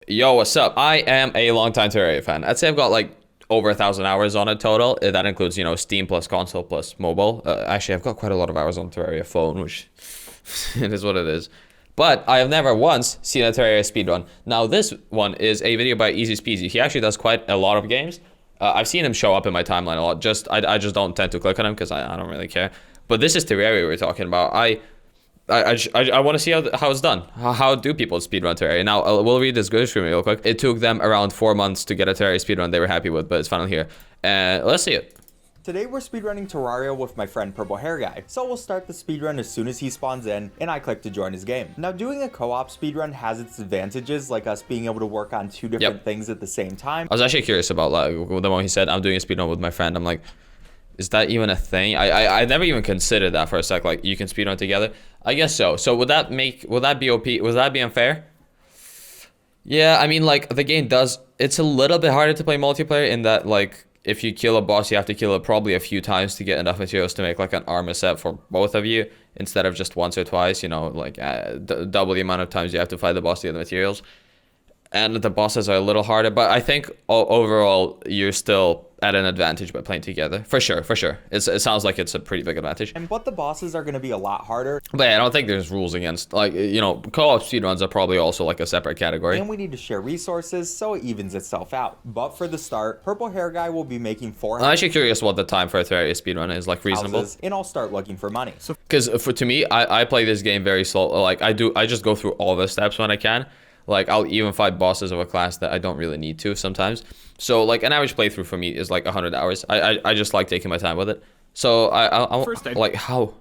Yo, what's up? I am a longtime Terraria fan. I'd say I've got like over 1,000 hours on it total. That includes, Steam plus console plus mobile. Actually, I've got quite a lot of hours on Terraria phone, which it is what it is. But I have never once seen a Terraria speedrun. Now, this one is a video by EazySpeezy. He actually does quite a lot of games. I've seen him show up in my timeline a lot. I just don't tend to click on him because I don't really care. But this is Terraria we're talking about. I want to see how it's done. How do people speedrun Terraria? Now, we'll read this good for me real quick. It took them around 4 months to get a Terraria speedrun they were happy with, but it's finally here. And let's see it. Today we're speedrunning Terraria with my friend Purple Hair Guy, so we'll start the speedrun as soon as he spawns in, and I click to join his game. Now doing a co-op speedrun has its advantages, like us being able to work on two different things at the same time. I was actually curious about like the moment he said, I'm doing a speedrun with my friend. I'm like, is that even a thing? I never even considered that for a sec, like you can speedrun together. I guess so. So would that be OP? Would that be unfair? Yeah, I mean, like, the game does, it's a little bit harder to play multiplayer in that, like, if you kill a boss, you have to kill it probably a few times to get enough materials to make, like, an armor set for both of you, instead of just once or twice, like, double the amount of times you have to fight the boss to get the materials. And the bosses are a little harder, but I think overall you're still at an advantage by playing together. For sure. It sounds like it's a pretty big advantage. But the bosses are going to be a lot harder. But yeah, I don't think there's rules against, like, co-op speedruns are probably also like a separate category. And we need to share resources, so it evens itself out. But for the start, Purple Hair Guy will be making 400 I'm actually curious what the time for a Terraria speedrun is, like, reasonable. and I'll start looking for money. Because to me, I play this game very slow. Like, I just go through all the steps when I can. Like, I'll even fight bosses of a class that I don't really need to sometimes. So, like, an average playthrough for me is, like, 100 hours. I just like taking my time with it. So, like, how?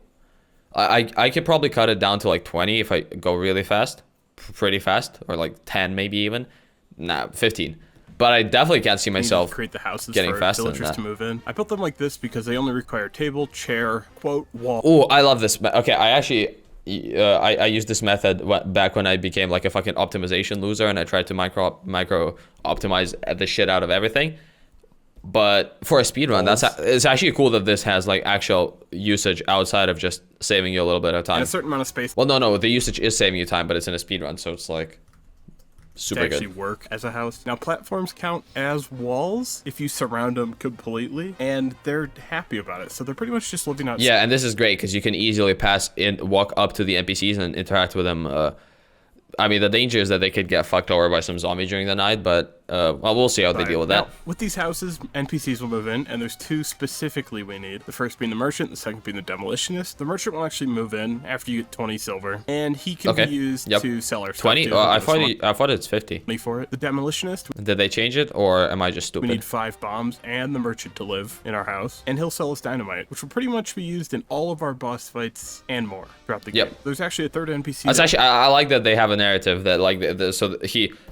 I could probably cut it down to, like, 20 if I go really fast. Pretty fast. Or, like, 10 maybe even. Nah, 15. But I definitely can't see myself create the houses getting for faster than villagers that. to move in. I built them like this because they only require table, chair, quote, wall. Oh, I love this. Okay, I actually... I used this method back when I became like a fucking optimization loser and I tried to micro optimize the shit out of everything. But for a speedrun, it's actually cool that this has like actual usage outside of just saving you a little bit of time. And a certain amount of space. Well, no, the usage is saving you time, but it's in a speedrun, so it's like super to actually good. work as a house. Now, platforms count as walls if you surround them completely, and they're happy about it. So they're pretty much just living outside. Yeah, and this is great because you can easily walk up to the NPCs and interact with them. I mean, the danger is that they could get fucked over by some zombie during the night, but well, we'll see how they deal with that. Now, with these houses, NPCs will move in, and there's two specifically we need. The first being the merchant, the second being the demolitionist. The merchant will actually move in after you get 20 silver, and he can be used to sell our stuff. 20? Oh, I thought it's 50. Money for it. The demolitionist. Did they change it, or am I just stupid? We need 5 bombs and the merchant to live in our house, and he'll sell us dynamite, which will pretty much be used in all of our boss fights and more throughout the game. There's actually a third NPC. That's actually, I like that they have a narrative that like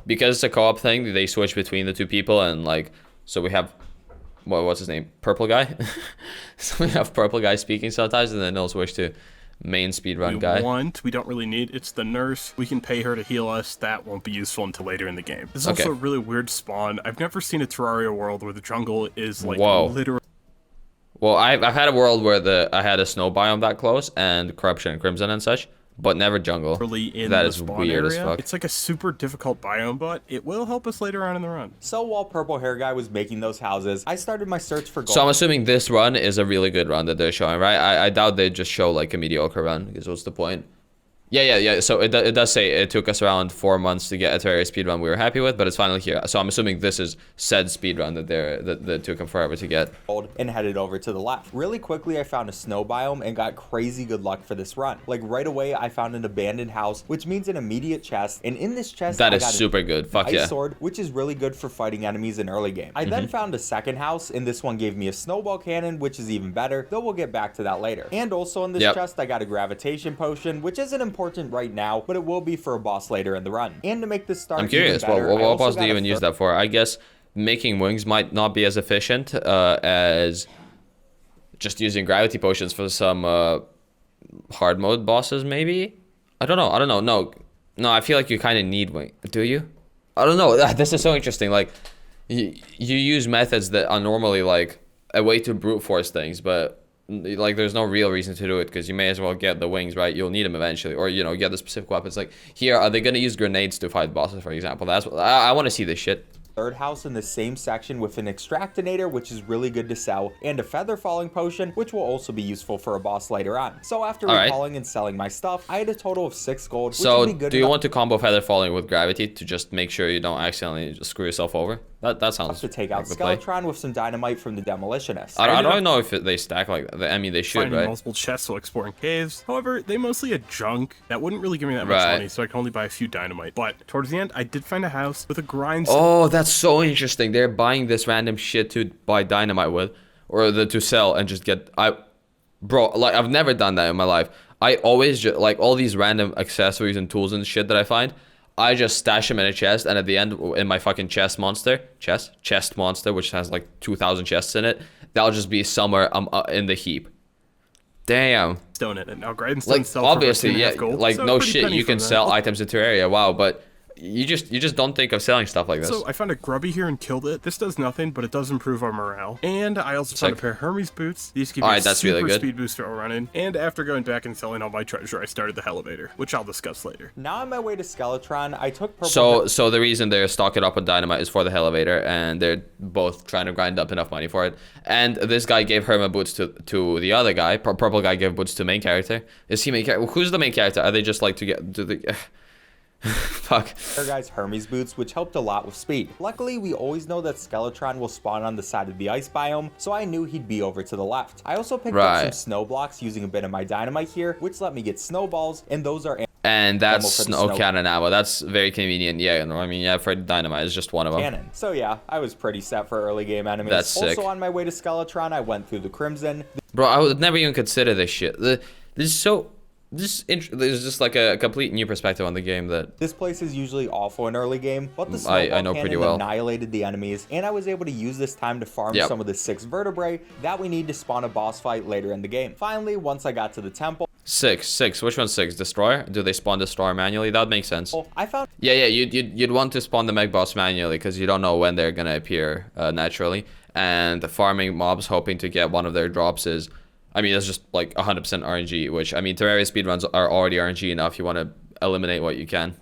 because it's a co-op thing, they switch between the two people, and like, so we have what's his name, Purple Guy. So we have Purple Guy speaking sometimes, and then they'll switch to main speedrun guy. We don't really need. It's the nurse. We can pay her to heal us. That won't be useful until later in the game. This is also a really weird spawn. I've never seen a Terraria world where the jungle is like literally. Well, I've had a world where I had a snow biome that close, and corruption and crimson and such, but never jungle. That is weird as fuck. It's like a super difficult biome, but it will help us later on in the run. So while Purple Hair Guy was making those houses, I started my search for gold. So I'm assuming this run is a really good run that they're showing, right? I doubt they just show like a mediocre run, because what's the point? Yeah. So it does say it took us around 4 months to get a Terraria speedrun we were happy with, but it's finally here. So I'm assuming this is said speedrun that took them forever to get. And headed over to the left. Really quickly, I found a snow biome and got crazy good luck for this run. Like right away, I found an abandoned house, which means an immediate chest. And in this chest, that is super good. Fuck yeah. Ice sword, which is really good for fighting enemies in early game. I then found a second house, and this one gave me a snowball cannon, which is even better, though we'll get back to that later. And also in this chest, I got a gravitation potion, which isn't important right now, but it will be for a boss later in the run. And to make this start, I'm curious. What boss do you even use that for? I guess making wings might not be as efficient as just using gravity potions for some hard mode bosses. Maybe. I don't know. No, I feel like you kind of need wing. Do you? I don't know. This is so interesting. Like you use methods that are normally like a way to brute force things, but like there's no real reason to do it because you may as well get the wings, right? You'll need them eventually, or you know, get the specific weapons. Like here, are they gonna use grenades to fight bosses, for example? That's what I want to see this shit. Third house in the same section with an extractinator, which is really good to sell, and a feather falling potion, which will also be useful for a boss later on. So after recalling and selling my stuff, I had a total of 6 gold, which so would be good do you want to combo feather falling with gravity to just make sure you don't accidentally just screw yourself over? That sounds to take out like Skeletron with some dynamite from the Demolitionist. I don't know if they stack like that. I mean, they should, finding right? multiple chests while exploring caves. However, they mostly had junk that wouldn't really give me that much money, so I can only buy a few dynamite. But towards the end, I did find a house with a grindstone. Oh, that's so interesting. They're buying this random shit to buy dynamite with, or to sell and just get. Bro, like I've never done that in my life. I always just like all these random accessories and tools and shit that I find. I just stash them in a chest, and at the end, in my fucking chest monster, which has like 2,000 chests in it, that'll just be somewhere in the heap. Damn. Stone it, and now grindstone like sell obviously, for yeah, gold, like so no shit, you can that. sell items in Terraria. Wow, but you just don't think of selling stuff like this. So I found a grubby here and killed it. This does nothing, but it does improve our morale. And I also found a pair of Hermes boots. These give you a super speed boost while running. And after going back and selling all my treasure, I started the elevator, which I'll discuss later. Now on my way to Skeletron, I took purple. So the reason they're stocking up on dynamite is for the elevator, and they're both trying to grind up enough money for it. And this guy gave Hermes boots to the other guy. Purple guy gave boots to main character. Is he main character? Who's the main character? Are they just like to get to the? Fuck. Our guy's Hermes boots, which helped a lot with speed. Luckily, we always know that Skeletron will spawn on the side of the ice biome, so I knew he'd be over to the left. I also picked up some snow blocks using a bit of my dynamite here, which let me get snowballs, and those are and that's snow cannon ammo. That's very convenient. Yeah, I mean, yeah, for dynamite is just one of them. Cannon. So yeah, I was pretty set for early game enemies. That's sick. Also on my way to Skeletron, I went through the Crimson. Bro, I would never even consider this shit. This is just like a complete new perspective on the game. That this place is usually awful in early game, but the I know pretty well. Annihilated the enemies, and I was able to use this time to farm some of the 6 vertebrae that we need to spawn a boss fight later in the game. Finally, once I got to the temple. 6. Which one's 6? Destroyer? Do they spawn Destroyer manually? That would make sense. I found. Yeah. You'd want to spawn the Meg boss manually because you don't know when they're gonna appear naturally. And farming mobs, hoping to get one of their drops is. I mean, it's just like 100% RNG, which, I mean, Terraria speedruns are already RNG enough. You want to eliminate what you can.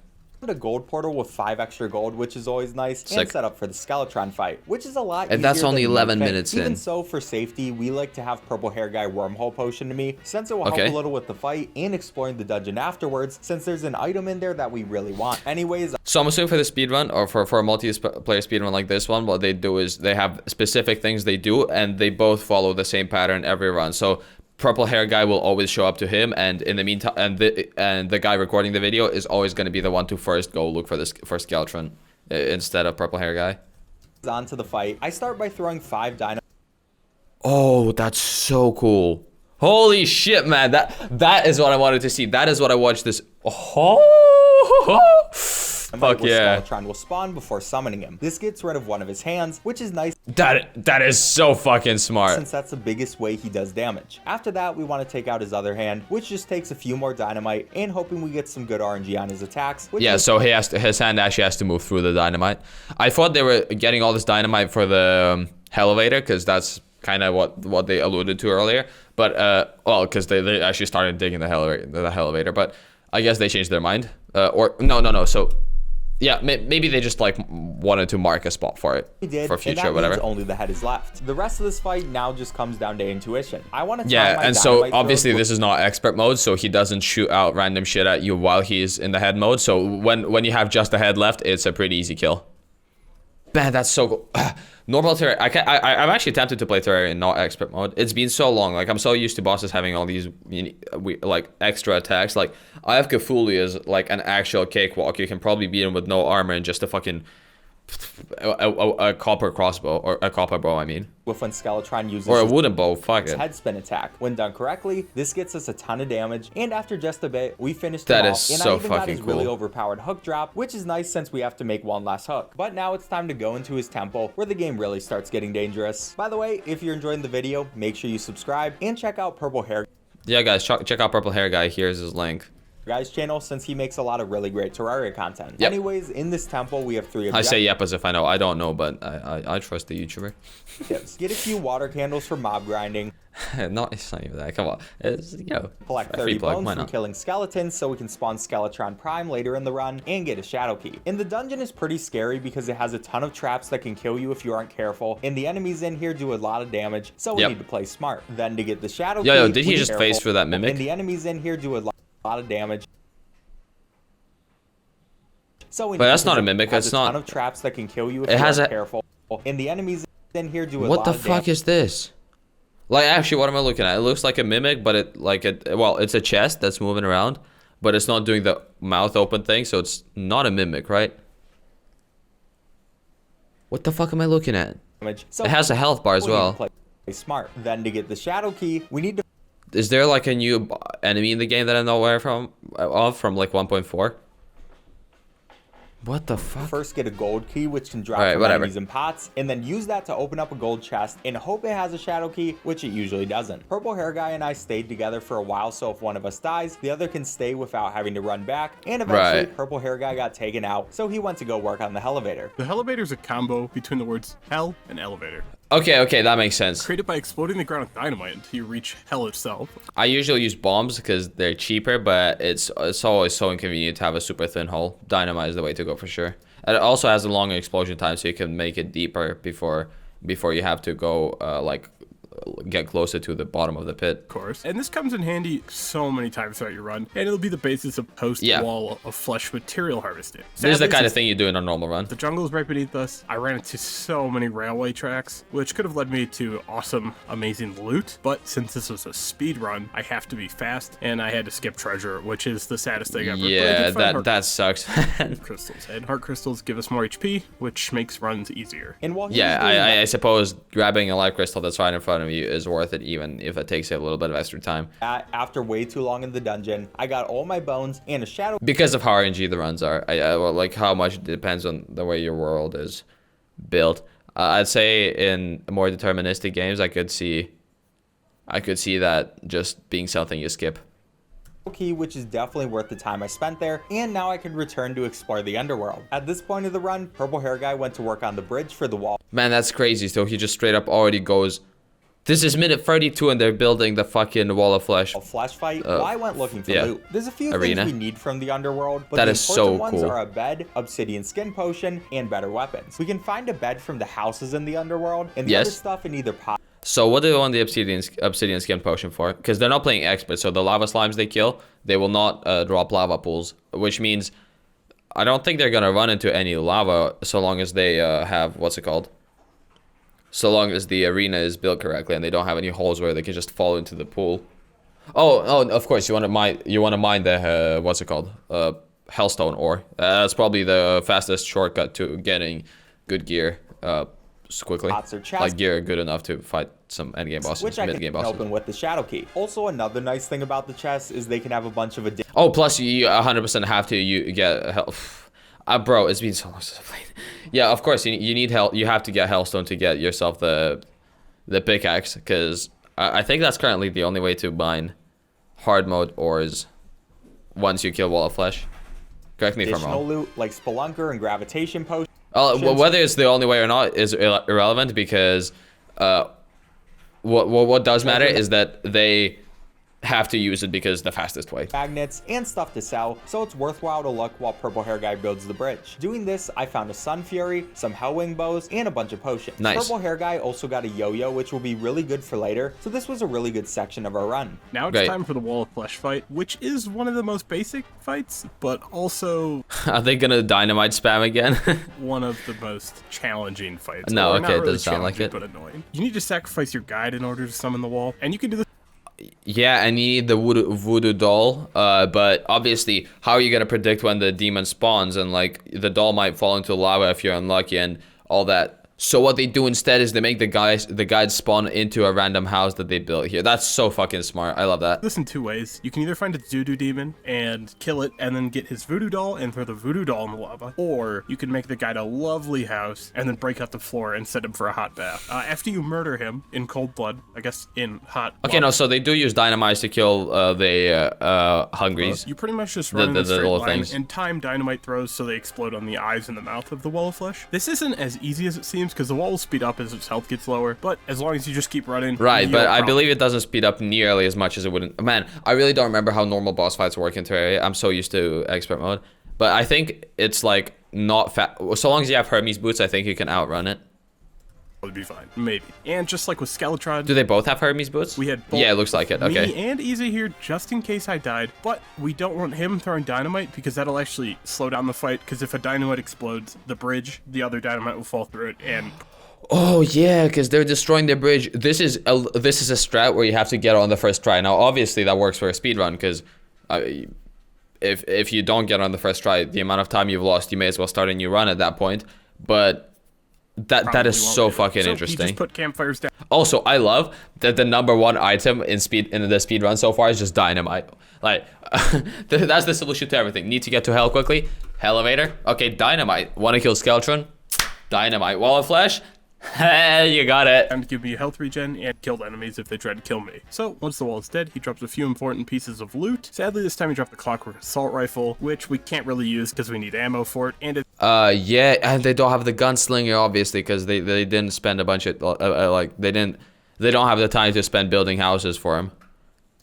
A gold portal with 5 extra gold, which is always nice, and set up for the Skeletron fight, which is a lot easier. And that's only 11 minutes in. Even so, for safety, we like to have purple hair guy wormhole potion to me, since it will help a little with the fight and exploring the dungeon afterwards, since there's an item in there that we really want. Anyways, so I'm assuming for the speedrun, or for a multiplayer speedrun like this one, what they do is they have specific things they do, and they both follow the same pattern every run. So purple hair guy will always show up to him, and in the meantime, and the guy recording the video is always going to be the one to first go look for Skeletron instead of purple hair guy. On to the fight. I start by throwing 5 dynamite. Oh, that's so cool! Holy shit, man! That is what I wanted to see. That is what I watched this. Oh. Fuck yeah. Skeletron will spawn before summoning him. This gets rid of one of his hands, which is nice. That is so fucking smart. Since that's the biggest way he does damage. After that, we want to take out his other hand, which just takes a few more dynamite, and hoping we get some good RNG on his attacks. Yeah, so his hand actually has to move through the dynamite. I thought they were getting all this dynamite for the elevator, because that's kind of what they alluded to earlier. But, well, because they actually started digging the elevator, but I guess they changed their mind. Or, no, so... Yeah, maybe they just like wanted to mark a spot for it for future, and that whatever. Means only the head is left. The rest of this fight now just comes down to intuition. I want to and so obviously this is not expert mode, so he doesn't shoot out random shit at you while he's in the head mode. So when you have just the head left, it's a pretty easy kill. Man, that's so cool. Normal Terraria. I'm actually tempted to play Terraria in not expert mode. It's been so long. Like, I'm so used to bosses having all these like extra attacks. Like, I have Cthulhu as like an actual cakewalk. You can probably beat him with no armor and just a fucking a copper crossbow, or a copper bow, I mean. With when Skeletron uses or a wooden bow, fuck it. Head spin attack. When done correctly, this gets us a ton of damage, and after just a bit, we finished that him is off. And so I even got his fucking cool. really overpowered hook drop, which is nice since we have to make one last hook. But now it's time to go into his temple, where the game really starts getting dangerous. By the way, if you're enjoying the video, make sure you subscribe and check out Purple Hair. Yeah, guys, check out Purple Hair Guy. Here's his link. guy's channel since he makes a lot of really great Terraria content. Anyways, in this temple, we have 3 objectives. I say yep as if I know. I don't know, but I trust the YouTuber. Get a few water candles for mob grinding. It's not even that. Come on. It's, Collect 30 bones from killing skeletons so we can spawn Skeletron Prime later in the run and get a shadow key. And the dungeon is pretty scary because it has a ton of traps that can kill you if you aren't careful. And the enemies in here do a lot of damage, so we need to play smart. Then to get the shadow key, yo, did he just face for that mimic? And the enemies in here do a lot of damage. So we but that's not a mimic. That's not. A ton of traps that can kill you if you aren't careful. And the enemies in here do a lot of damage. What the fuck is this? Like, actually, what am I looking at? It looks like a mimic, but well, it's a chest that's moving around, but it's not doing the mouth open thing, so it's not a mimic, right? What the fuck am I looking at? So it has a health bar as well. Play smart. Then to get the shadow key, we need to. Is there like a new enemy in the game that I'm not aware from like 1.4? What the fuck? First get a gold key, which can drop from enemies in pots, and then use that to open up a gold chest and hope it has a shadow key, which it usually doesn't. Purple hair guy and I stayed together for a while, so if one of us dies, the other can stay without having to run back, and eventually purple hair guy got taken out, so he went to go work on the elevator. The elevator is a combo between the words hell and elevator. Okay, that makes sense. Created by exploding the ground with dynamite until you reach hell itself. I usually use bombs because they're cheaper, but it's always so inconvenient to have a super thin hole. Dynamite is the way to go for sure. And it also has a longer explosion time, so you can make it deeper before you have to go get closer to the bottom of the pit. Of course. And this comes in handy so many times throughout your run, and it'll be the basis of post-wall of flesh material harvesting. Sadly, this is the kind of thing you do in a normal run. The jungle is right beneath us. I ran into so many railway tracks, which could have led me to awesome, amazing loot, but since this was a speed run, I have to be fast, and I had to skip treasure, which is the saddest thing ever. Yeah, that sucks. Crystals. And heart crystals give us more HP, which makes runs easier. And while I suppose grabbing a life crystal that's right in front of you is worth it, even if it takes you a little bit of extra time. After way too long in the dungeon, I got all my bones and a shadow. Because of how RNG the runs are, well, like how much it depends on the way your world is built. I'd say in more deterministic games, I could see that just being something you skip. Key, which is definitely worth the time I spent there, and now I can return to explore the underworld. At this point of the run, purple hair guy went to work on the bridge for the wall. Man, that's crazy. So he just straight up already goes. This is minute 32 and they're building the fucking wall of flesh. A flesh fight. I went looking for loot. There's a few things we need from the underworld, but that the is important so ones cool. are a bed, obsidian skin potion, and better weapons. We can find a bed from the houses in the underworld, and the other stuff in either pot. So what do they want the obsidian skin potion for? Because they're not playing expert, so the lava slimes they kill, they will not drop lava pools, which means I don't think they're gonna run into any lava so long as they have so long as the arena is built correctly and they don't have any holes where they can just fall into the pool. Oh, of course you want to mine the hellstone ore. That's probably the fastest shortcut to getting good gear quickly. Like gear good enough to fight some endgame bosses, which I can open with the shadow key. Also, another nice thing about the chests is they can have a bunch of plus you 100% have to get health. Bro, it's been so long since I played. Yeah, of course, you need help. You have to get Hellstone to get yourself the pickaxe, because I think that's currently the only way to mine hard mode ores once you kill Wall of Flesh. Correct me if I'm wrong. Loot like Spelunker and Gravitation Potion. Well, whether it's the only way or not is irrelevant, because what does matter is that they have to use it because the fastest way. Magnets and stuff to sell, so it's worthwhile to look while purple hair guy builds the bridge. Doing this, I found a Sun Fury, some Hellwing bows, and a bunch of potions. Nice. Purple hair guy also got a yo-yo, which will be really good for later, so this was a really good section of our run. Now it's time for the Wall of Flesh fight, which is one of the most basic fights, but also... Are they gonna dynamite spam again? one of the most challenging fights. No, okay, really it doesn't sound like it. But annoying. You need to sacrifice your guide in order to summon the wall, and you can do this. Yeah, and you need the voodoo doll, but obviously, how are you gonna predict when the demon spawns? And like the doll might fall into lava if you're unlucky and all that. So what they do instead is they make the guides spawn into a random house that they built here. That's so fucking smart. I love that. This in 2 ways. You can either find a voodoo demon and kill it and then get his voodoo doll and throw the voodoo doll in the lava. Or you can make the guide a lovely house and then break out the floor and set him for a hot bath. After you murder him in cold blood, I guess in hot Okay, lava, no, so they do use dynamite to kill the hungries. you pretty much just run in a straight little line things. and time dynamite throws so they explode on the eyes and the mouth of the wall of flesh. This isn't as easy as it seems because the wall will speed up as its health gets lower, but as long as you just keep running. Right, but I believe it doesn't speed up nearly as much as it would. Man, I really don't remember how normal boss fights work in Terraria. I'm so used to expert mode. But I think it's like not fat. So long as you have Hermes boots, I think you can outrun it. Would be fine, maybe. And just like with Skeletron, Do they both have Hermes boots? we had both Yeah, it looks like it. Okay. me and Easy here just in case I died, but we don't want him throwing dynamite because that'll actually slow down the fight, because if a dynamite explodes the bridge, the other dynamite will fall through it and... Oh yeah, because they're destroying the bridge. This is a strat where you have to get on the first try. Now, obviously, that works for a speedrun because if you don't get on the first try, the amount of time you've lost, you may as well start a new run at that point. But that is so fucking interesting. You just put campfires down. Also, I love that the #1 item in the speedrun so far is just dynamite. Like that's the solution to everything. Need to get to hell quickly? Elevator. Okay, dynamite. Want to kill Skeletron? Dynamite. Wall of flesh? Hey, you got it. And give me a health regen and killed enemies if they tried to kill me. So once the wall is dead, he drops a few important pieces of loot. Sadly, this time he dropped the clockwork assault rifle, which we can't really use because we need ammo for it. And Yeah, and they don't have the gunslinger obviously because they didn't spend a bunch of they don't have the time to spend building houses for him.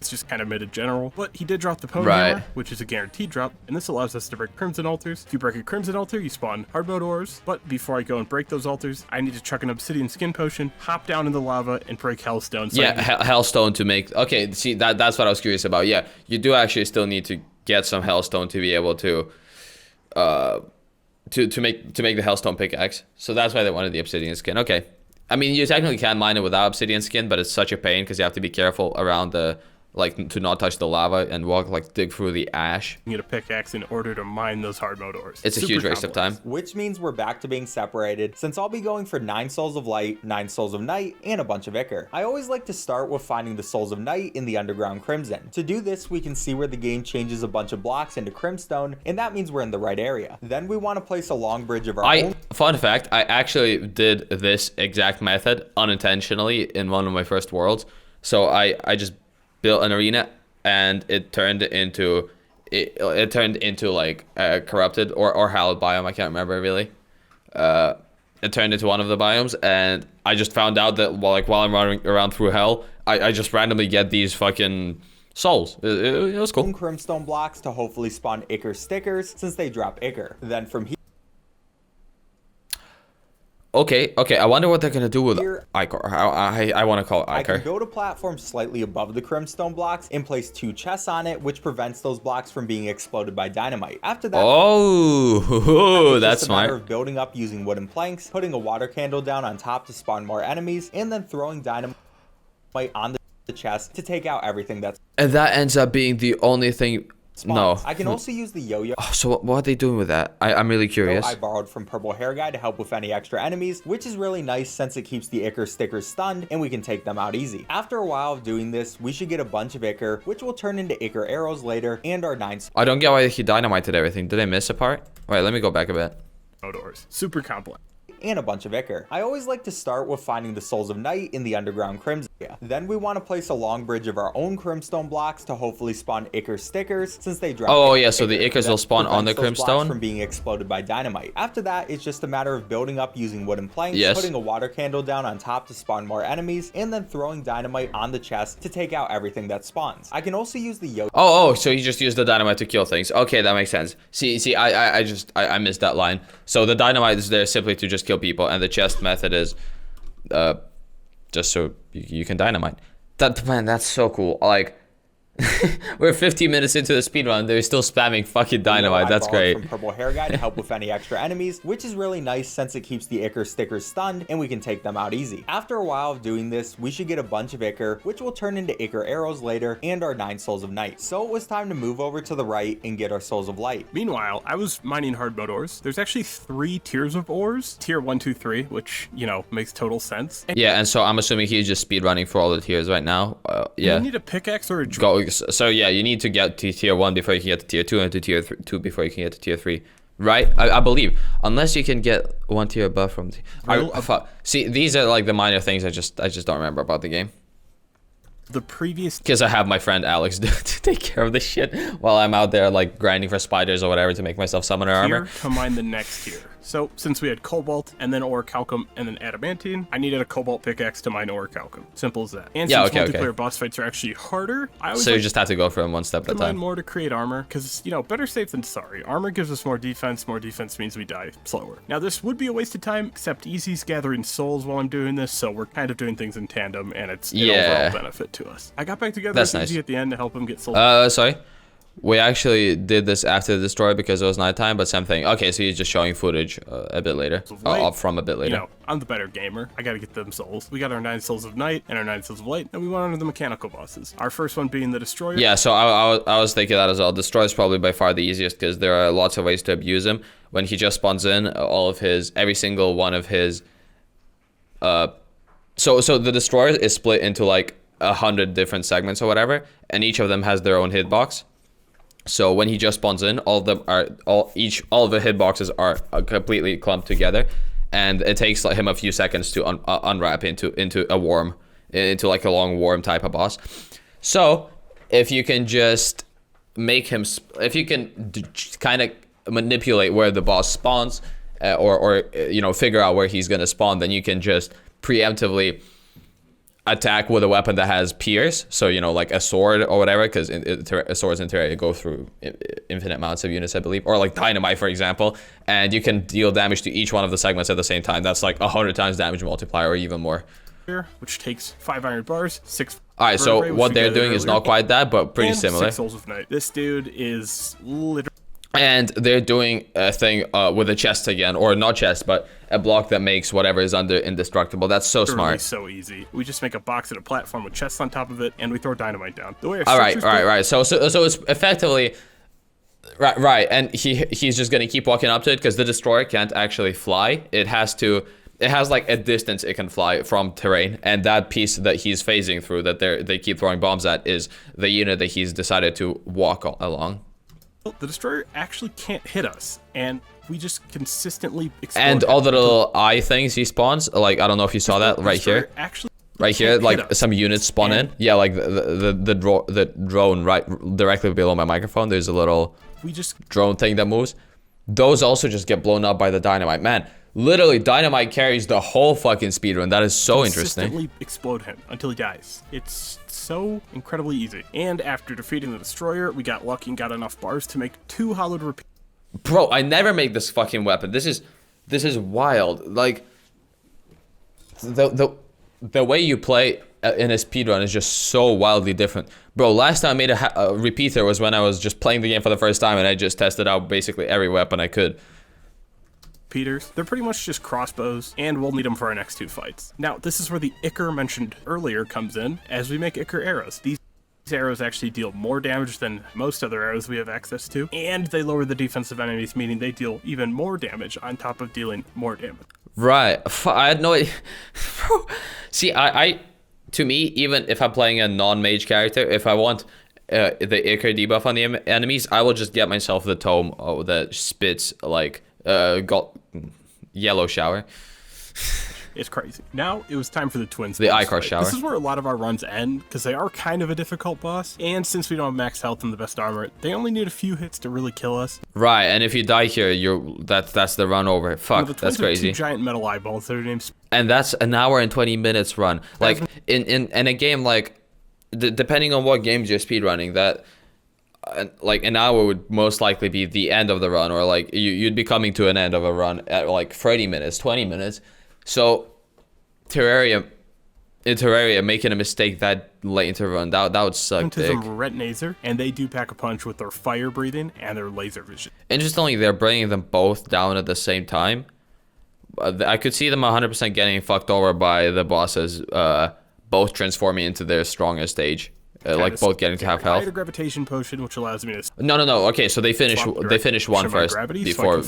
it's just kind of mid in general. But he did drop the Pwn Right. Hammer, which is a guaranteed drop, and this allows us to break Crimson Altars. If you break a Crimson Altar, you spawn hard mode ores. But before I go and break those altars, I need to chuck an Obsidian Skin Potion, hop down in the lava, and break Hellstone. So Yeah, Hellstone to make... Okay, see, that's what I was curious about. Yeah, you do actually still need to get some Hellstone to be able to make the Hellstone pickaxe. So that's why they wanted the Obsidian Skin. Okay. I mean, you technically can mine it without Obsidian Skin, but it's such a pain because you have to be careful around the... like to not touch the lava and dig through the ash. You need a pickaxe in order to mine those hard mode ores. It's a huge waste of time. Which means we're back to being separated, since I'll be going for 9 Souls of Light, 9 Souls of Night, and a bunch of Ichor. I always like to start with finding the Souls of Night in the Underground Crimson. To do this, we can see where the game changes a bunch of blocks into Crimstone, and that means we're in the right area. Then we want to place a long bridge of our own. Fun fact, I actually did this exact method unintentionally in one of my first worlds. So I just built an arena and it turned into like a corrupted or hallowed biome. I can't remember really. It turned into one of the biomes, and I just found out that while I'm running around through hell, I just randomly get these fucking souls. It was cool. Crimstone blocks to hopefully spawn Ichor stickers, since they drop Ichor. Then from here, Okay, I wonder what they're gonna do with Ichor. I want to call it Ichor. I can build a platform slightly above the Crimstone blocks and place 2 chests on it, which prevents those blocks from being exploded by dynamite. After that, that's just a matter smart. of building up using wooden planks, putting a water candle down on top to spawn more enemies, and then throwing dynamite on the chest to take out everything that's And that ends up being the only thing. No. I can also use the yo-yo. Oh, so what are they doing with that? I'm really curious. I borrowed from Purple Hair Guy to help with any extra enemies, which is really nice since it keeps the Ichor stickers stunned and we can take them out easy. After a while of doing this, we should get a bunch of Ichor, which will turn into Ichor arrows later, and our 9 I don't get why he dynamited everything. Did I miss a part? Wait, let me go back a bit. ores. Super complex. and a bunch of Ichor. I always like to start with finding the Souls of Night in the Underground Crimson. Then we want to place a long bridge of our own Crimstone blocks to hopefully spawn Ichor stickers, since they drop. Oh yeah, so the Ichors will spawn on the Crimstone from being exploded by dynamite. After that, it's just a matter of building up using wooden planks, putting a water candle down on top to spawn more enemies, and then throwing dynamite on the chest to take out everything that spawns. I can also use the yo. Oh, so you just use the dynamite to kill things. Okay, that makes sense. See, I missed that line. So the dynamite is there simply to just kill people, and the chest method is, just so you can dynamite. Man, that's so cool. Like, We're 15 minutes into the speed run. They're still spamming fucking dynamite. That's great. From Purple Hair Guy to help with any extra enemies, which is really nice since it keeps the Ichor stickers stunned and we can take them out easy. After a while of doing this, we should get a bunch of Ichor, which will turn into Ichor arrows later, and our 9 Souls of Night. So it was time to move over to the right and get our Souls of Light. Meanwhile, I was mining hard mode ores. There's actually 3 tiers of ores. Tier 1, 2, 3, which, you know, makes total sense. Yeah, and so I'm assuming he's just speed running for all the tiers right now. Yeah. You need a pickaxe or a drill. So yeah, you need to get to tier 1 before you can get to tier 2, and to tier 2 before you can get to tier 3. Right? I believe. Unless you can get 1 tier above from see, these are like the minor things I just don't remember about the game. The previous, because I have my friend Alex to take care of this shit while I'm out there like grinding for spiders or whatever to make myself summoner armor. To mine the next tier. So since we had cobalt and then orichalcum and then adamantine, I needed a cobalt pickaxe to mine orichalcum. Simple as that. And since multiplayer boss fights are actually harder, you just have to go for them one step at a time. Mine more to create armor, because, you know, better safe than sorry. Armor gives us more defense. More defense means we die slower. Now this would be a waste of time, except Easy's gathering souls while I'm doing this, so we're kind of doing things in tandem, and it's an overall benefit to us. I got back together with Easy at the end to help him get souls. Sorry. We actually did this after the destroy because it was nighttime, but same thing. Okay, so he's just showing footage a bit later. Up from a bit later. You know, I'm the better gamer. I gotta get them souls. We got our 9 Souls of Night and our 9 Souls of Light, and we went on to the mechanical bosses. Our first one being the Destroyer. Yeah, so I was thinking that as well. Destroy is probably by far the easiest because there are lots of ways to abuse him. When he just spawns in, every single one of his... So the Destroyer is split into like 100 different segments or whatever, and each of them has their own hitbox. So when he just spawns in, all of the hitboxes are completely clumped together, and it takes him a few seconds to unwrap into a worm, into like a long worm type of boss. So if you can just make him, if you can kind of manipulate where the boss spawns, or you know, figure out where he's gonna spawn, then you can just preemptively attack with a weapon that has pierce, so you know, like a sword or whatever, because swords in Terraria go through infinite amounts of units, I believe, or like dynamite, for example, and you can deal damage to each one of the segments at the same time. That's like 100 times damage multiplier or even more. Which takes 5 iron bars, 6. All right, so what they're doing is not quite that, but pretty similar. 6 Souls of Night. This dude is literally. And they're doing a thing with a chest again, or not chest, but a block that makes whatever is under indestructible. That's so smart. So easy. We just make a box and a platform with chests on top of it, and we throw dynamite down. The way all right. So it's effectively right, and he's just gonna keep walking up to it because the destroyer can't actually fly. It has like a distance it can fly from terrain, and that piece that he's phasing through that they keep throwing bombs at is the unit that he's decided to walk along. The destroyer actually can't hit us, and we just consistently explode. And all the little eye things he spawns, like, I don't know if you saw that right here. Right here, like some units spawn in. Yeah, like the drone right directly below my microphone. There's a little drone thing that moves. Those also just get blown up by the dynamite. Man, literally dynamite carries the whole fucking speedrun. That is so interesting. Consistently explode him until he dies. It's so incredibly easy. And after defeating the destroyer, we got lucky and got enough bars to make 2 hollowed repeats. Bro, I never make this fucking weapon. This is wild. Like the way you play in a speedrun is just so wildly different. Bro, last time I made a repeater was when I was just playing the game for the first time, and I just tested out basically every weapon I could. They're pretty much just crossbows, and we'll need them for our next 2 fights. Now, this is where the Ichor mentioned earlier comes in, as we make Ichor arrows. These arrows actually deal more damage than most other arrows we have access to, and they lower the defense of enemies, meaning they deal even more damage on top of dealing more damage. Right. I had no idea. See, to me, even if I'm playing a non-mage character, if I want the Ichor debuff on the enemies, I will just get myself the tome that spits like yellow shower. It's crazy. Now it was time for the twins. The Ichor shower. This is where a lot of our runs end, because they are kind of a difficult boss, and since we don't have max health and the best armor, they only need a few hits to really kill us. Right, and if you die here, that's the run over. Fuck, that's crazy. Have 2 giant metal eyeballs that are named. And that's an hour and 20 minutes run. Like in a game like, depending on what games you're speedrunning, that like an hour would most likely be the end of the run, or like you'd be coming to an end of a run at like 30 minutes, 20 minutes. So Terraria in Terraria, making a mistake that late into the run, that would suck dick. Retinazer, and they do pack a punch with their fire breathing and their laser vision. Interestingly, they're bringing them both down at the same time. I could see them 100% getting fucked over by the bosses, both transforming into their strongest stage. Like both getting to have health. I had a gravitation potion, which allows me to. No. Okay, so they finish one first before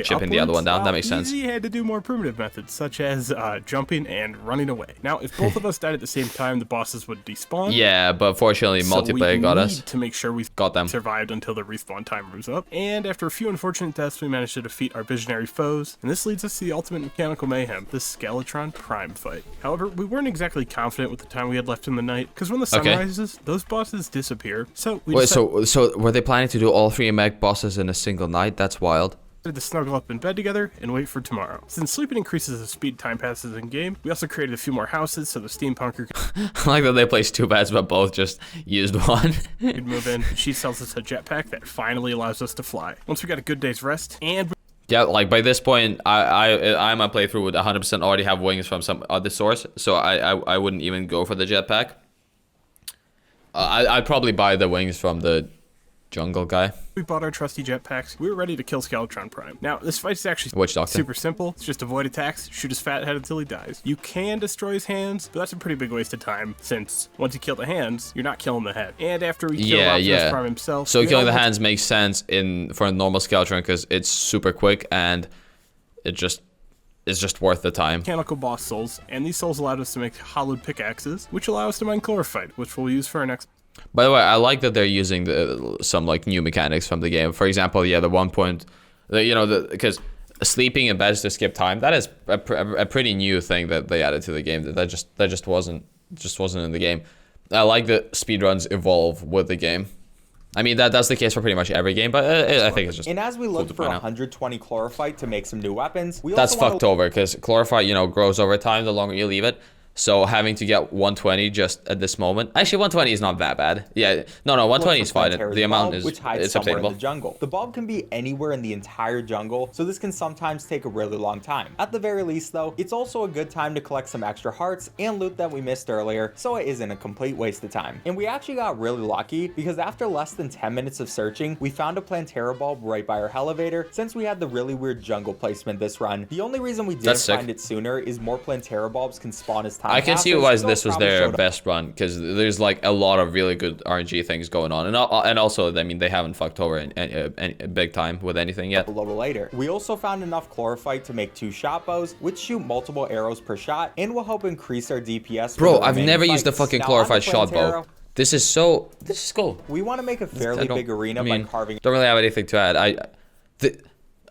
chipping the other one down. That makes sense. Easy had to do more primitive methods, such as jumping and running away. Now, if both of us died at the same time, the bosses would despawn. Yeah, but fortunately, multiplayer got us. To make sure we got them survived until the respawn time moves up. And after a few unfortunate deaths, we managed to defeat our visionary foes. And this leads us to the ultimate mechanical mayhem, the Skeletron Prime fight. However, we weren't exactly confident with the time we had left in the night, because when the sun rises, those bosses disappear. So we so were they planning to do all 3 mech bosses in a single night? That's wild. To snuggle up in bed together and wait for tomorrow. Since sleeping increases the speed time passes in game, we also created a few more houses so the steampunker I like that they placed 2 beds, but both just used one. could move in. She sells us a jetpack that finally allows us to fly. Once we got a good day's rest and yeah, like by this point, I'm a playthrough would 100% already have wings from some other source, so I wouldn't even go for the jetpack. I'd probably buy the wings from the jungle guy. We bought our trusty jetpacks. We were ready to kill Skeletron Prime. Now, this fight is actually super simple. It's just avoid attacks, shoot his fat head until he dies. You can destroy his hands, but that's a pretty big waste of time, since once you kill the hands, you're not killing the head. And after we kill Optimus Prime himself... So killing the hands makes sense for a normal Skeletron, because it's super quick, and it's just worth the time. Mechanical boss souls, and these souls allowed us to make hollowed pickaxes, which allow us to mine chlorophyte, which we'll use for our next... By the way, I like that they're using some like new mechanics from the game. For example, the 1 point, because sleeping in beds to skip time, that is a pretty new thing that they added to the game. That just wasn't in the game. I like that speedruns evolve with the game. I mean, that's the case for pretty much every game, but I think it's just. And as we look for 120 chlorophyte to make some new weapons, that's fucked over, because chlorophyte, grows over time the longer you leave it. So having to get 120 just at this moment. Actually, 120 is not that bad. Yeah, no, 120 is fine. The amount is it's obtainable. In the jungle. The bulb can be anywhere in the entire jungle, so this can sometimes take a really long time. At the very least, though, it's also a good time to collect some extra hearts and loot that we missed earlier, so it isn't a complete waste of time. And we actually got really lucky, because after less than 10 minutes of searching, we found a Plantera bulb right by our elevator, since we had the really weird jungle placement this run. The only reason we didn't find it sooner is more Plantera bulbs can spawn as time I can see why this was their best run, because there's like a lot of really good RNG things going on, and also I mean they haven't fucked over in big time with anything yet. A little later, we also found enough chlorophyte to make 2 shot bows, which shoot multiple arrows per shot, and will help increase our DPS. Bro, I've never used the fucking chlorophyte shot bow. This is cool. We want to make a fairly big arena by carving. Don't really have anything to add.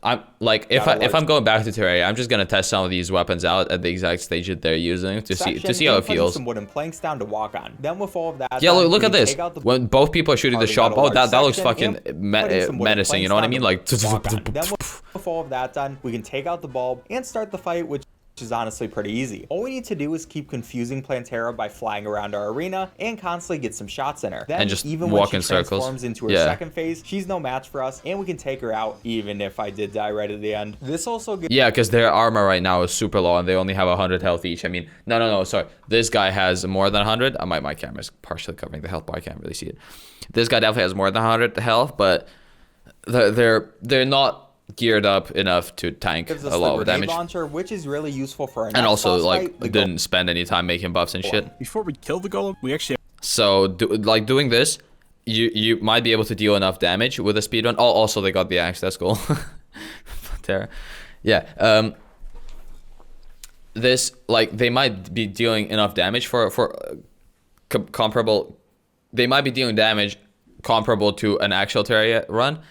I'm like, if I'm going back to Terraria, I'm just gonna test some of these weapons out at the exact stage that they're using to see how it feels. Some wooden planks down to walk on. Then with all of that, yeah, look at this. When both people are shooting the shot bow, that looks fucking menacing. You know what I mean? Like, then with all of that done, we can take out the bulb and start the fight, which is honestly pretty easy. All we need to do is keep confusing Plantera by flying around our arena and constantly get some shots in her. Then, and just even walk when in she circles. Transforms into her second phase, she's no match for us, and we can take her out even if I did die right at the end. This also gives because their armor right now is super low and they only have 100 health each. I mean, no, sorry. This guy has more than 100. My camera's partially covering the health bar. I can't really see it. This guy definitely has more than 100 health, but they're not geared up enough to tank a lot of damage, launcher, which is really useful for and also like didn't spend any time making buffs and shit. Before we kill the golem, we actually doing this, you might be able to deal enough damage with a speedrun. Oh, also they got the axe. That's cool. Terra. Yeah. This they might be dealing enough damage for comparable. They might be dealing damage comparable to an actual Terraria run.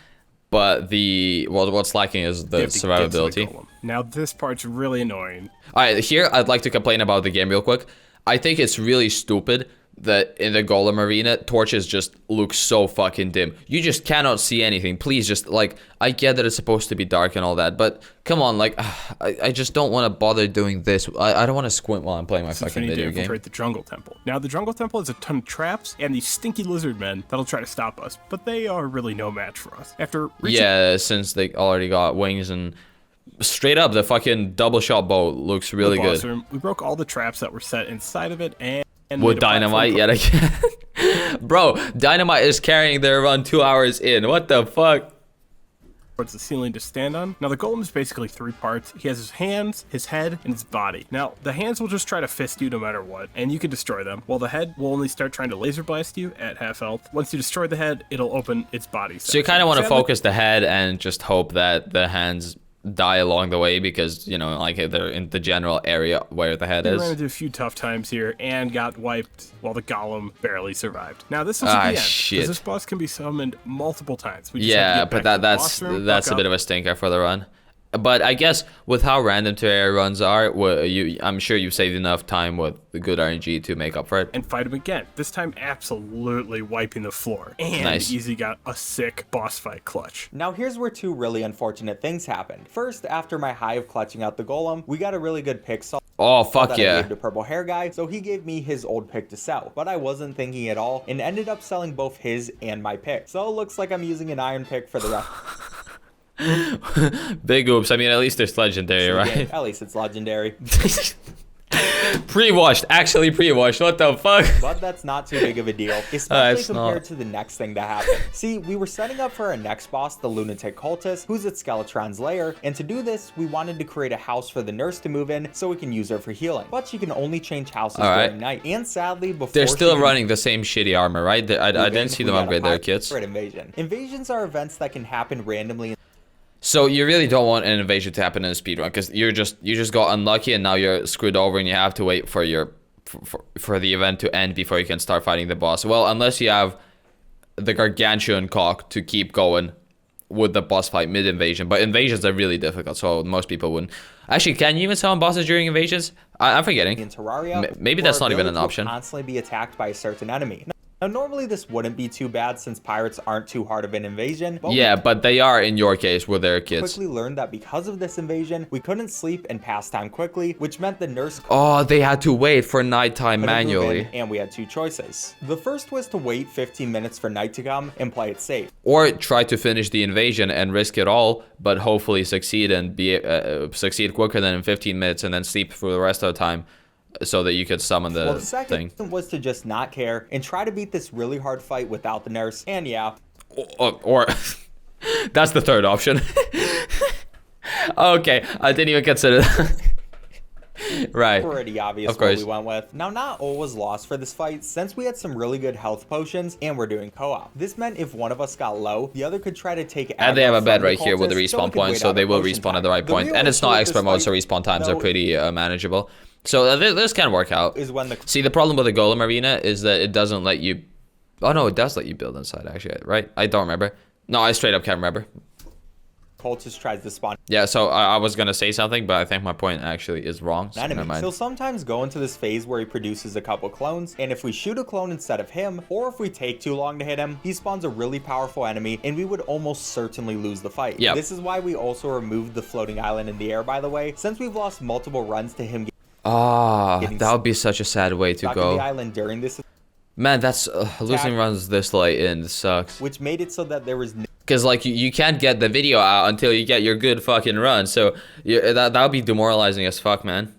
But what's lacking is the survivability. Now this part's really annoying. Alright, here I'd like to complain about the game real quick. I think it's really stupid that in the golem arena, torches just look so fucking dim. You just cannot see anything. Please just, I get that it's supposed to be dark and all that, but come on, I just don't want to bother doing this. I don't want to squint while I'm playing my fucking video game. Infiltrate the jungle temple. Now, the jungle temple has a ton of traps and these stinky lizard men that'll try to stop us, but they are really no match for us. After reaching since they already got wings and straight up, the fucking double shot bow looks really good. Room, we broke all the traps that were set inside of it and with dynamite yet again. Bro, dynamite is carrying their run 2 hours in. What the fuck? Towards the ceiling to stand on. Now the golem is basically 3 parts. He has his hands, his head, and his body. Now the hands will just try to fist you no matter what, and you can destroy them, while the head will only start trying to laser blast you at half health. Once you destroy the head, it'll open its body section. So you kind of want to focus the head and just hope that the hands die along the way, because, you know, like, they're in the general area where the head is. We ran into a few tough times here and got wiped while the golem barely survived. Now this was the end, because this boss can be summoned multiple times. We just have to get back to the boss room, that's a bit of a stinker for the run. But I guess with how random Terraria runs are, I'm sure you've saved enough time with the good RNG to make up for it. And fight him again. This time absolutely wiping the floor. And nice. Easy got a sick boss fight clutch. Now here's where 2 really unfortunate things happened. First, after my high of clutching out the golem, we got a really good pick sell. Oh, fuck that yeah. I gave to purple hair guy, so he gave me his old pick to sell. But I wasn't thinking at all and ended up selling both his and my pick. So it looks like I'm using an iron pick for the rest. Big oops. I mean, at least it's legendary, right? Yeah, at least it's legendary. Pre-washed, actually pre-washed. What the fuck? But that's not too big of a deal, especially compared to the next thing that happened. See, we were setting up for our next boss, the lunatic cultist, who's at Skeletron's lair, and to do this, we wanted to create a house for the nurse to move in so we can use her for healing. But she can only change houses during night, and sadly, before they're still running the same shitty armor, right? I didn't see them upgrade their kits. Invasion. Invasions are events that can happen randomly. So you really don't want an invasion to happen in a speedrun, because you just got unlucky and now you're screwed over and you have to wait for for the event to end before you can start fighting the boss. Well, unless you have the gargantuan cock to keep going with the boss fight mid-invasion. But invasions are really difficult, so most people wouldn't. Actually, can you even summon bosses during invasions? I'm forgetting. In Terraria, maybe that's not even an option. Constantly be attacked by a certain enemy. Now, normally this wouldn't be too bad since pirates aren't too hard of an invasion. But yeah, but they are in your case with their kids. Quickly learned that because of this invasion, we couldn't sleep and pass time quickly, which meant the nurse... Oh, they had to wait for nighttime manually. And we had 2 choices. The first was to wait 15 minutes for night to come and play it safe. Or try to finish the invasion and risk it all, but hopefully succeed and succeed quicker than in 15 minutes and then sleep for the rest of the time, so that you could summon the second thing. Was to just not care and try to beat this really hard fight without the nurse. And yeah. Or that's the third option. Okay, I didn't even consider that. Right. Pretty obvious what we went with. Now, not all was lost for this fight, since we had some really good health potions and we're doing co-op. This meant if one of us got low, the other could try to take it out. And they have a bed right here with the respawn point, so they will respawn at the right point. And it's not expert mode, so respawn times are pretty manageable. So this can work out. See, the problem with the golem arena is that it doesn't let you... Oh, no, it does let you build inside, actually, right? I don't remember. No, I straight up can't remember. Cultist tries to spawn. Yeah, so I was going to say something, but I think my point actually is wrong. So never mind. He'll sometimes go into this phase where he produces a couple clones, and if we shoot a clone instead of him, or if we take too long to hit him, he spawns a really powerful enemy, and we would almost certainly lose the fight. Yep. This is why we also removed the floating island in the air, by the way, since we've lost multiple runs to him. That would be such a sad way to go. In the island during this. Man, that's losing runs this late in sucks. Which made it so that there was because like you can't get the video out until you get your good fucking run. So that would be demoralizing as fuck, man.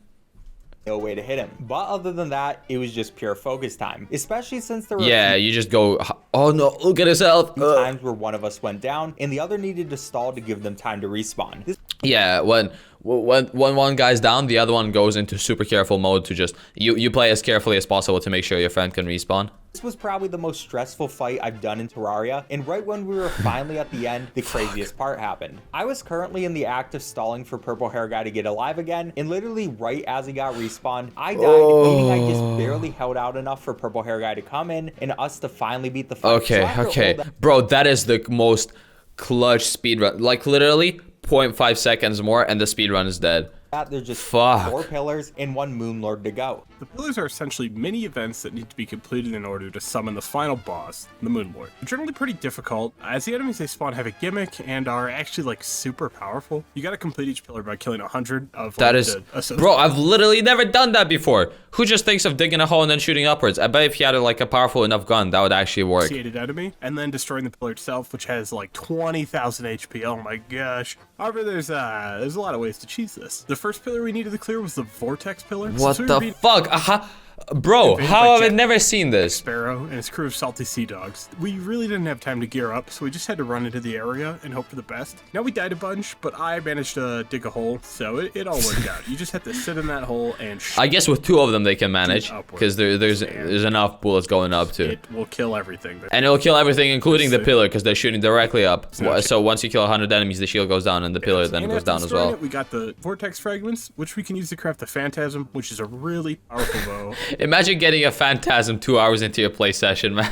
No way to hit him. But other than that, it was just pure focus time. Especially since there were you just go, oh no, look at his health. Times where one of us went down and the other needed to stall to give them time to respawn. Yeah, when one guy's down, the other one goes into super careful mode to just you play as carefully as possible to make sure your friend can respawn. This was probably the most stressful fight I've done in Terraria, and right when we were finally at the end, the craziest part happened. I was currently in the act of stalling for Purple Hair Guy to get alive again, and literally right as he got respawned, I died, meaning I just barely held out enough for Purple Hair Guy to come in and us to finally beat the fight. Okay. Bro, that is the most clutch speedrun. Like literally 0.5 seconds more and the speedrun is dead. There's just 4 pillars and 1 Moonlord to go. The pillars are essentially mini events that need to be completed in order to summon the final boss, the Moonlord. They're generally pretty difficult, as the enemies they spawn have a gimmick and are actually like super powerful. You gotta complete each pillar by killing 100 of that is, bro, I've literally never done that before. Who just thinks of digging a hole and then shooting upwards? I bet if you had like a powerful enough gun, that would actually work. Enemy, and then destroying the pillar itself, which has like 20,000 HP. Oh my gosh. However, there's a lot of ways to cheese this. The first pillar we needed to clear was the vortex pillar. What the fuck? Bro, how have I never seen this? Sparrow and his crew of salty sea dogs. We really didn't have time to gear up, so we just had to run into the area and hope for the best. Now we died a bunch, but I managed to dig a hole, so it all worked out. You just have to sit in that hole and I guess with 2 of them they can manage, because there's enough bullets going up too. It will kill everything. And it'll kill everything, including the pillar, because they're shooting directly up. So once you kill 100 enemies, the shield goes down, and the pillar then goes down as well. We got the vortex fragments, which we can use to craft the phantasm, which is a really powerful bow. Imagine getting a phantasm 2 hours into your play session, man.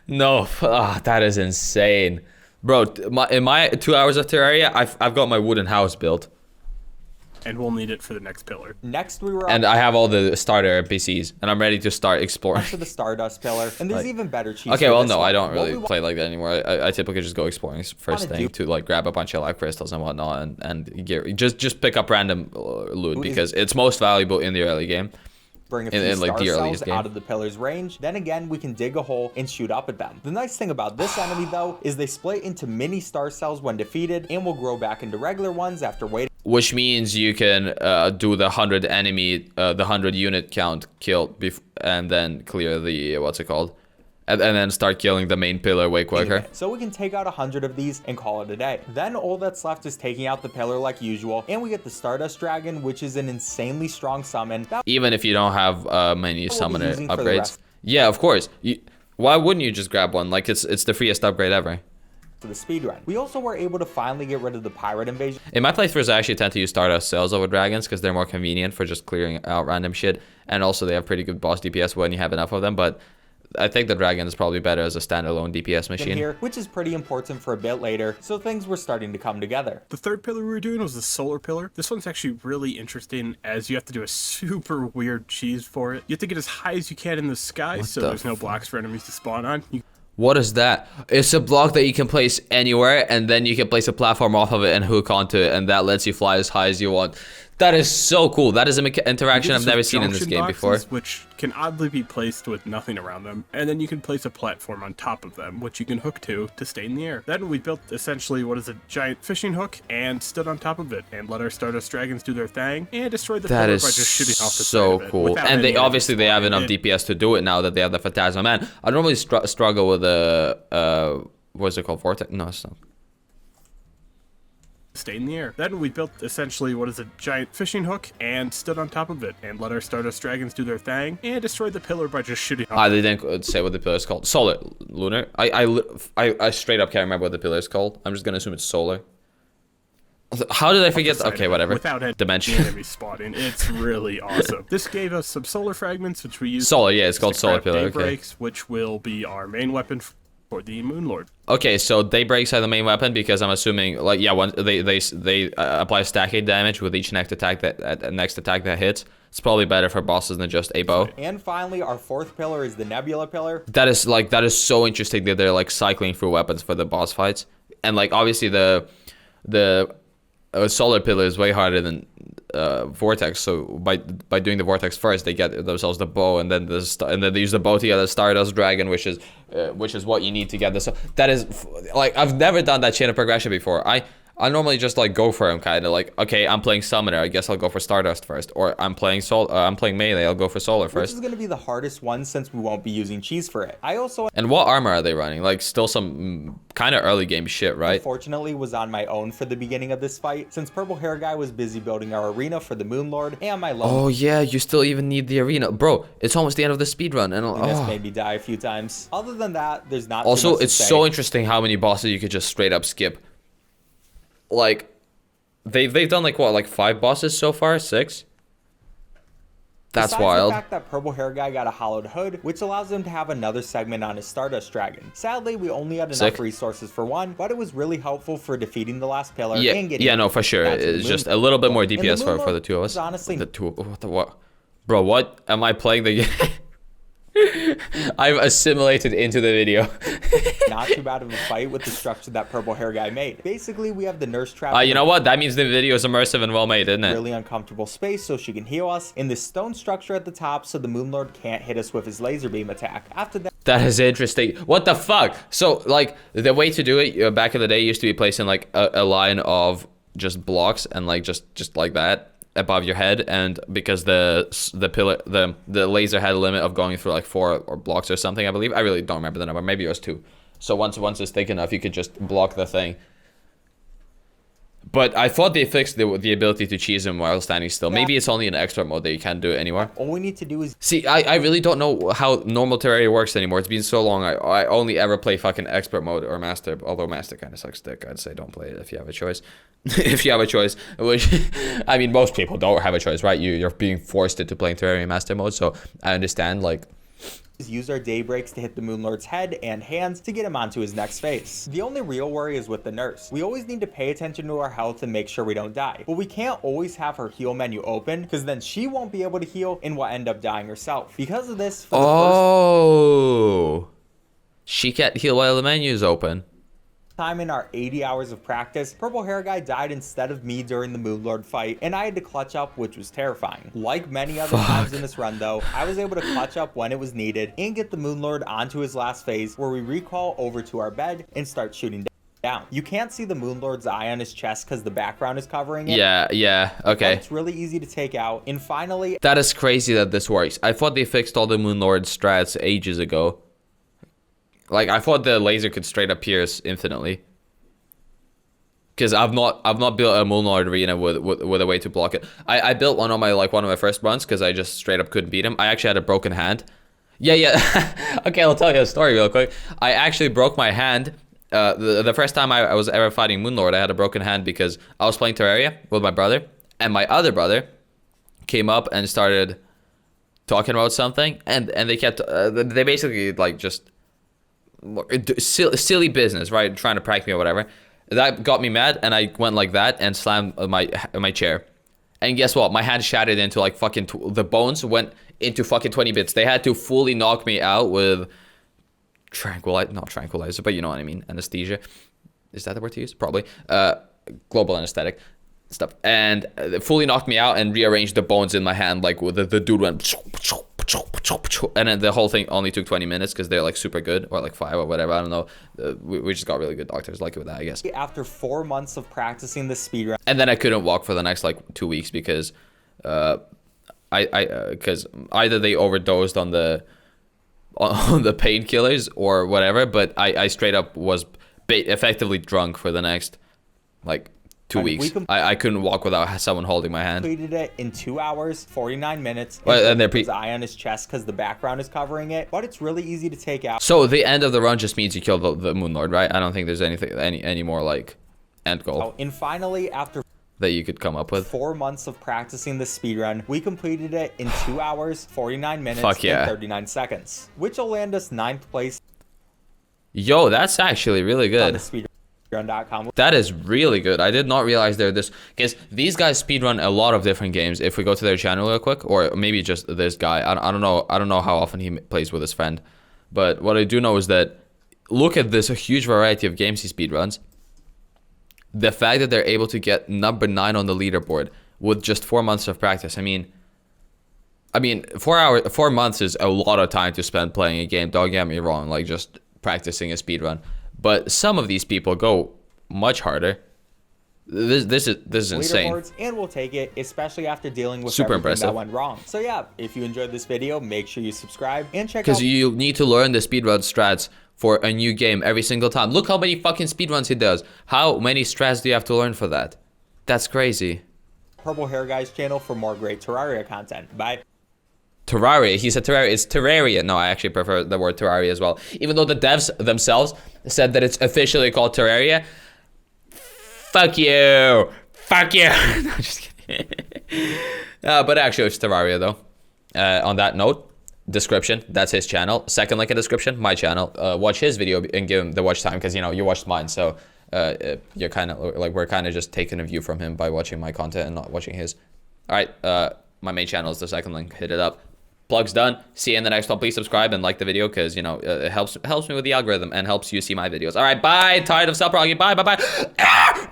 No, that is insane, bro. In my 2 hours of Terraria, I've got my wooden house built, and we'll need it for the next pillar. Next, we were and I have all the starter NPCs, and I'm ready to start exploring. To the Stardust pillar, and there's even better cheese. Okay, well, no, I don't really play like that anymore. I typically just go exploring first thing to like grab a bunch of life crystals and whatnot, and just pick up random loot because it's most valuable in the early game. Bring a few star cells out of the pillar's range. Then again, we can dig a hole and shoot up at them. The nice thing about this enemy, though, is they split into mini star cells when defeated and will grow back into regular ones after waiting. Which means you can do the 100 enemy, the 100 unit count kill, and then clear the, what's it called? And then start killing the main pillar way quicker. So we can take out 100 of these and call it a day. Then all that's left is taking out the pillar like usual, and we get the Stardust Dragon, which is an insanely strong summon. Even if you don't have many summoner upgrades. Yeah, of course. Why wouldn't you just grab one? Like, it's the freest upgrade ever. To the speedrun. We also were able to finally get rid of the pirate invasion. In my playthroughs, I actually tend to use Stardust cells over dragons because they're more convenient for just clearing out random shit, and also they have pretty good boss DPS when you have enough of them, but I think the dragon is probably better as a standalone DPS machine. Here, which is pretty important for a bit later, so things were starting to come together. The third pillar we were doing was the solar pillar. This one's actually really interesting as you have to do a super weird cheese for it. You have to get as high as you can in the sky so there's no blocks for enemies to spawn on. What is that? It's a block that you can place anywhere, and then you can place a platform off of it and hook onto it, and that lets you fly as high as you want. That is so cool. That is an interaction I've never seen in this game before. Which can oddly be placed with nothing around them, and then you can place a platform on top of them, which you can hook to stay in the air. Then we built essentially what is a giant fishing hook and stood on top of it and let our Stardust Dragons do their thing and destroyed the pillar by just shooting off the side of it. Cool. And they obviously they have enough DPS to do it now that they have the Phantasma. Man, I normally struggle with the what's it called? Vortex? No, it's not. Stay in the air. Then we built essentially what is a giant fishing hook and stood on top of it and let our Stardust Dragons do their thing and destroyed the pillar by just shooting off. They didn't say what the pillar is called. Solar. Lunar? I straight up can't remember what the pillar is called. I'm just gonna assume it's solar. How did I forget? Okay, whatever. Without dimension enemy spotting, it's really awesome. This gave us some solar fragments, which we use. Solar, yeah, it's called solar pillar. Daybreaks, which will be our main weapon for the Moon Lord. Okay, so daybreaks are the main weapon because I'm assuming, like, yeah, once they apply stacking damage with each next attack that hits. It's probably better for bosses than just a bow. And finally, our fourth pillar is the Nebula pillar. That is so interesting that they're like cycling through weapons for the boss fights, and like obviously the solar pillar is way harder than vortex. So by doing the vortex first, they get themselves the bow, and then they use the bow to get the Stardust Dragon, which is what you need to get this. That is like I've never done that chain of progression before. I normally just like go for him, kind of like, okay, I'm playing summoner, I guess I'll go for Stardust first, or I'm playing melee, I'll go for solar first. This is gonna be the hardest one since we won't be using cheese for it. And what armor are they running? Like still some kind of early game shit, right? Unfortunately, was on my own for the beginning of this fight since Purple Hair Guy was busy building our arena for the Moon Lord and my lone. Oh yeah, you still even need the arena, bro. It's almost the end of the speedrun, and this made me die a few times. Other than that, there's not. Also, too much to it's say. so interesting how many bosses you could just straight up skip. Like, they've done like what, like 5 bosses so far, 6. That's wild. The fact that Purple Hair Guy got a hollowed hood, which allows him to have another segment on his Stardust Dragon. Sadly, we only had enough resources for one, but it was really helpful for defeating the last pillar and getting. Yeah, no, for sure. It's just a little bit more DPS for the two of us. Honestly, what? Bro, what? Am I playing the game? I've assimilated into the video. Not too bad of a fight with the structure that purple hair guy made. Basically, we have the nurse trap. You know what? That means the video is immersive and well made, isn't it? Really uncomfortable space so she can heal us in this stone structure at the top so the Moon Lord can't hit us with his laser beam attack. After that is interesting. What the fuck? So, like, the way to do it back in the day used to be placing, like, a line of just blocks and, like, just like that above your head, and because the pillar, the laser had a limit of going through, like, 4 or blocks or something, I believe. I really don't remember the number. Maybe it was 2. So once it's thick enough, you could just block the thing. But I thought they fixed the ability to cheese him while standing still. Maybe it's only in expert mode that you can't do it anymore. All we need to do is... See, I really don't know how normal Terraria works anymore. It's been so long. I only ever play fucking expert mode or master. Although master kind of sucks dick. I'd say don't play it if you have a choice. If you have a choice. Which, I mean, most people don't have a choice, right? You're being forced into playing Terraria master mode. So I understand, like... use our daybreaks to hit the Moon Lord's head and hands to get him onto his next phase. The only real worry is with the nurse. We always need to pay attention to our health and make sure we don't die. But we can't always have her heal menu open, because then she won't be able to heal and will end up dying herself. Because of this, for the first she can't heal while the menu is open. Time in our 80 hours of practice, purple hair guy died instead of me during the Moon Lord fight, and I had to clutch up, which was terrifying. Like many other times in this run though, I was able to clutch up when it was needed and get the Moon Lord onto his last phase, where we recall over to our bed and start shooting down. You can't see the Moon Lord's eye on his chest because the background is covering it. Yeah, okay. It's really easy to take out. And finally, that is crazy that this works. I thought they fixed all the Moon Lord strats ages ago. Like, I thought the laser could straight up pierce infinitely. Because I've not built a Moon Lord arena with a way to block it. I built one on one of my first runs because I just straight up couldn't beat him. I actually had a broken hand. Yeah. Okay, I'll tell you a story real quick. I actually broke my hand. The first time I was ever fighting Moon Lord, I had a broken hand because I was playing Terraria with my brother, and my other brother came up and started talking about something, and they kept they basically like just silly business, right? Trying to prank me or whatever. That got me mad, and I went like that and slammed my chair. And guess what? My hand shattered into like fucking... the bones went into fucking 20 bits. They had to fully knock me out with... not tranquilizer, but you know what I mean. Anesthesia. Is that the word to use? Probably. Global anesthetic stuff. And fully knocked me out and rearranged the bones in my hand. Like the dude went... and then the whole thing only took 20 minutes because they're like super good, or like 5 or whatever, I don't know. We just got really good doctors lucky with that, I guess. After 4 months of practicing the speedrun, and then I couldn't walk for the next like 2 weeks because because either they overdosed on the painkillers or whatever, but I straight up was effectively drunk for the next like 2 weeks. I couldn't walk without someone holding my hand. Completed it in 2 hours, 49 minutes. And they're his eye on his chest because the background is covering it, but it's really easy to take out. So the end of the run just means you kill the Moon Lord, right? I don't think there's any more like end goal. And finally, after that you could come up with 4 months of practicing the speedrun, we completed it in 2 hours, 49 minutes, and 39 seconds, which will land us 9th place. Yo, that's actually really good. On the speedrun.com. That is really good. I did not realize they're this, because these guys speedrun a lot of different games. If we go to their channel real quick, or maybe just this guy, I don't know how often he plays with his friend, but what I do know is that look at this huge variety of games he speedruns. The fact that they're able to get number 9 on the leaderboard with just 4 months of practice. I mean 4 months is a lot of time to spend playing a game. Don't get me wrong, like just practicing a speedrun. But some of these people go much harder. This is insane. And we'll take it, especially after dealing with super everything impressive that went wrong. So yeah, if you enjoyed this video, make sure you subscribe and check out. Because you need to learn the speedrun strats for a new game every single time. Look how many fucking speedruns he does. How many strats do you have to learn for that? That's crazy. Purple Hair Guy's channel for more great Terraria content. Bye. Terraria. He said Terraria. It's Terraria. No, I actually prefer the word Terraria as well. Even though the devs themselves said that it's officially called Terraria. Fuck you. Fuck you. No, just kidding. But actually, it's Terraria, though. On that note, description. That's his channel. Second link in description, my channel. Watch his video and give him the watch time because, you know, you watched mine. So you're kind of like, we're kind of just taking a view from him by watching my content and not watching his. All right. My main channel is the second link. Hit it up. Plug's done. See you in the next one. Please subscribe and like the video because, you know, it helps me with the algorithm and helps you see my videos. All right, bye. Tired of self-progging. Bye, bye, bye.